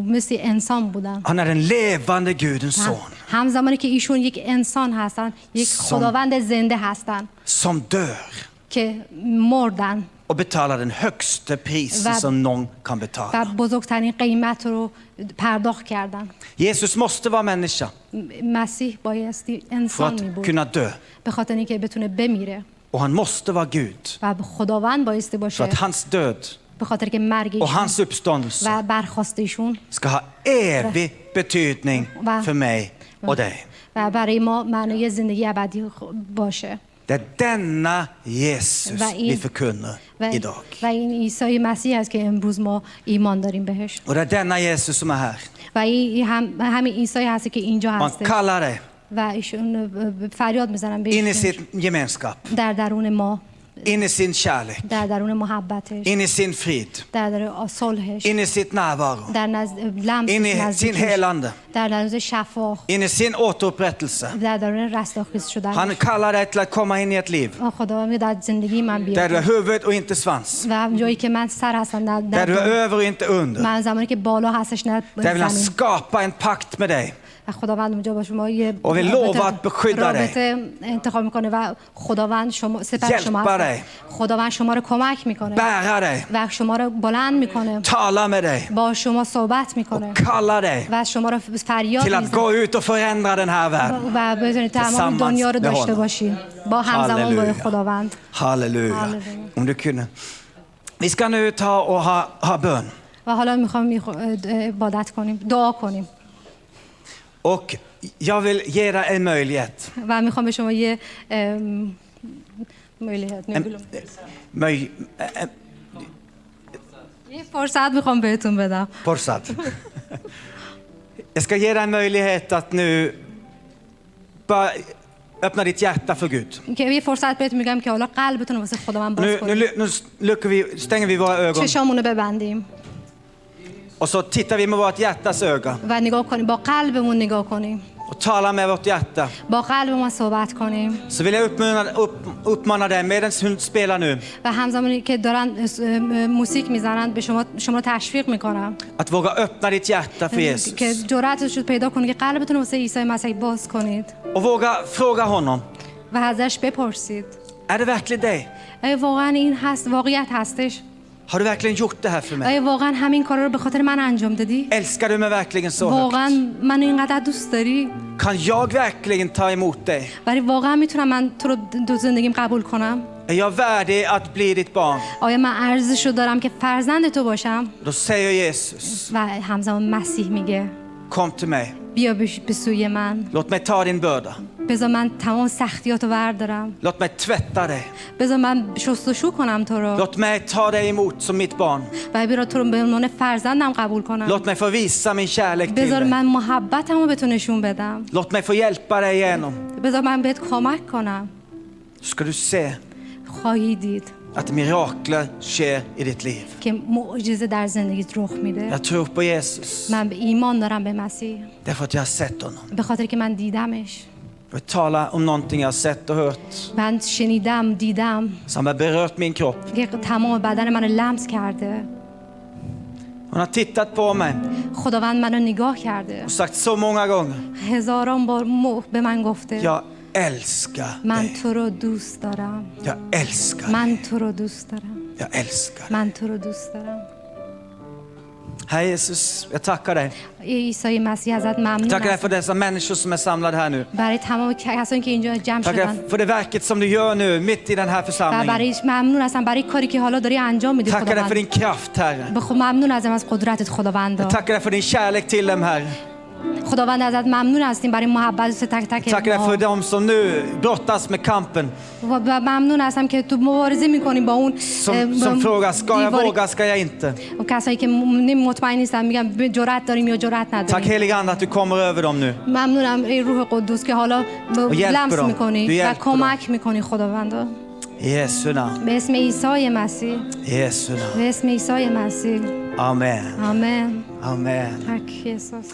مثل انسان بودن. Han är den levande Gudens son. همزمانی که ایشون یک انسان هستن، یک خداوند زنده هستن. Som dör. که مردن. Och betalar den högsta priset som någon kan betala. و بزرگترین قیمت رو پرداخت کردن. Jesus måste vara människa مسیح بایستی för انسان att می بود. kunna dö. به خاطر اینکه بتونه بمیره. Och han måste vara Gud و خداوند بایستی för باشه. att hans död به خاطر که مرگ och hans uppståndelse و برخاست ایشون ska ha evig betydning för mig och dig. و برای ما معنای زندگی ابدی باشه. Det är denna Jesus vi förkunnar idag. و این عیسی مسیح است که امروز ما ایمان داریم بهش. Och det är denna Jesus som är här. و این همین عیسی هستی که اینجا Man هست. kallar dig و ایشون فریاد میزنن in i بهش. sin gemenskap, در درون ما. in i sin kärlek, در درون محبتش. in i sin frid, در درون صلحش. in i sitt närvaro, در in i sin helande, در درون شفا. in i sin återupprättelse. در درون رستاخیز شدن. Han kallar dig till att komma in i ett liv خداوند در زندگی من där du بیاد. är huvud och inte svans, و جایی که من سر هستم där du är över och inte under. من زمانی که بالا هستش نه Där vill han زمین. skapa en pakt med dig. و خداوند اونجا با شما یه Och vill lova att beskydda dig, رابطه انتخاب میکنه و خداوند شما سپر شما hjälpa هست. dig, خداوند شما رو کمک میکنه bära dig, و شما رو بلند میکنه. tala med dig با شما صحبت میکنه och kalla dig و شما رو فریاد till att میزنه gå ut och förändra den här världen. و بتونید تمام دنیا رو داشته باشید با همزمان با خداوند. Halleluja. Om du kunde. Vi ska nu ta och ha bön. و حالا میخوام عبادت کنیم، دعا کنیم. Och jag vill ge dig en möjlighet. و میخوام به شما یه möjlighet یه فرصت میخوام بهتون بدم. Forsat. Jag ska ge dig en möjlighet att nu bara öppna ditt hjärta för Gud. که یه فرصت بهتون میگم که حالا قلبتون رو واسه خداوند باز کنید. Nu stänger vi våra ögon چشامون رو ببندیم och så tittar vi med vårt hjärtas öga و نگاه کنیم، با قلبمون نگاه کنیم، och talar med vårt hjärta. با قلبمون صحبت کنیم. Så vill jag uppmana dig medan hon spelar nu و همزمانی که دارن موسیقی میزنن به شما رو تشویق میکنم att våga öppna ditt hjärta för Jesus که جرأتش رو پیدا کنید که قلبتون رو واسه عیسی مسیح باز کنید och våga fråga honom, و ازش بپرسید är det verkligen dig? آیا واقعا این هست، واقعیت هستش؟ Har du verkligen gjort det här för mig? آیا واقعا همین کارا رو به خاطر من انجام دادی؟ Älskar du mig verkligen så högt? واقعا من اینقدر دوست داری؟ Kan jag verkligen ta emot dig? ولی واقعا میتونم من تو رو دو زندگیم قبول کنم؟ är jag värdig att bli ditt barn? آیا من ارزش رو دارم که فرزند تو باشم؟ Då säger Jesus, و همزمان مسیح میگه kom till mig. بیا به سوی من. Låt mig ta din börda. بذار من تمام سختیاتو بردارم. Låt mig tvätta dig. بذار من شستشو کنم تو رو. Låt mig ta dig emot som mitt barn. و بیا تو رو به عنوان فرزندم قبول کنم. Låt mig få visa min kärlek till بذار dig. من محبتمو به تو نشون بدم. Låt mig få hjälpa dig igenom. بذار من بهت کمک کنم. Ska du se خواهی دید att mirakler sker i ditt liv. که معجزه در زندگیت رخ میده. Jag tror på Jesus. من ایمان دارم به مسیح. Därför att jag har sett honom. به خاطر که من دیدمش. Jag vill tala om någonting jag har sett och hört. من شنیدم دیدم Som har berört min kropp. که تمام بدن منو لمس کرده. Hon har tittat på mig خداوند منو نگاه کرده. och sagt så många gånger. هزاران بار به من گفته Jag älskar من dig. تو رو دوست دارم. Jag älskar من dig. تو رو دوست دارم. Jag älskar dig. من تو رو دوست دارم. Herre Jesus, jag tackar dig. عیسی مسیح ازت ممنون Tackar dig هستم för dessa människor som är samlade här nu. برای تمام کسانی که اینجا جمع Tackar شدن dig för det verket som du gör nu mitt i den här و församlingen. برای ممنون هستم برای کاری که حالا داری انجام میدی Tackar dig för خداوند. din kraft, Herre. ممنون ازم از قدرتت خداوند. Tackar dig för din kärlek till dem, Herre. خداوند ازت ممنون هستیم برای محبت تک تک Tackar dig ما. för de som nu brottas med kampen. و ممنون هستم که تو مبارزه میکنی با اون Som frågar, ska jag دیواری- våga, ska jag inte? و کسایی که مطمئن نیستن میگن جرأت داریم یا جرأت Tack نداریم. helige Ande att du kommer över dem nu. ممنونم ای روح قدوس که حالا hjälper لمس dem. میکنی Du و hjälper کمک میکنی خداوند. I Jesu namn. به اسم عیسی مسیح. I Jesu namn. به اسم عیسی مسیح. Amen. آمین. Amen. Tack Jesus.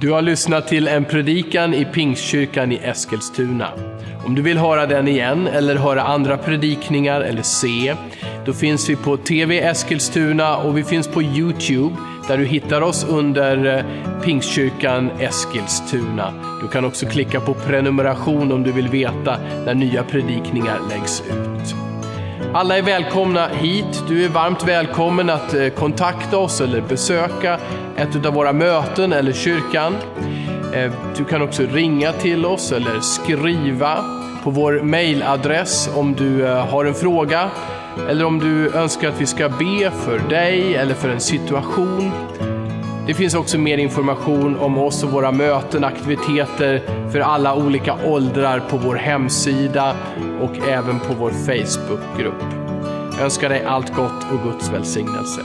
Du har lyssnat till en predikan i Pingstkyrkan i Eskilstuna. Om du vill höra den igen eller höra andra predikningar eller se, då finns vi på TV Eskilstuna och vi finns på YouTube där du hittar oss under Pingstkyrkan Eskilstuna. Du kan också klicka på prenumeration om du vill veta när nya predikningar läggs ut. Alla är välkomna hit. Du är varmt välkommen att kontakta oss eller besöka ett av våra möten eller kyrkan. Du kan också ringa till oss eller skriva på vår mailadress om du har en fråga eller om du önskar att vi ska be för dig eller för en situation. Det finns också mer information om oss och våra möten, aktiviteter för alla olika åldrar på vår hemsida och även på vår Facebookgrupp. Jag önskar dig allt gott och Guds välsignelse.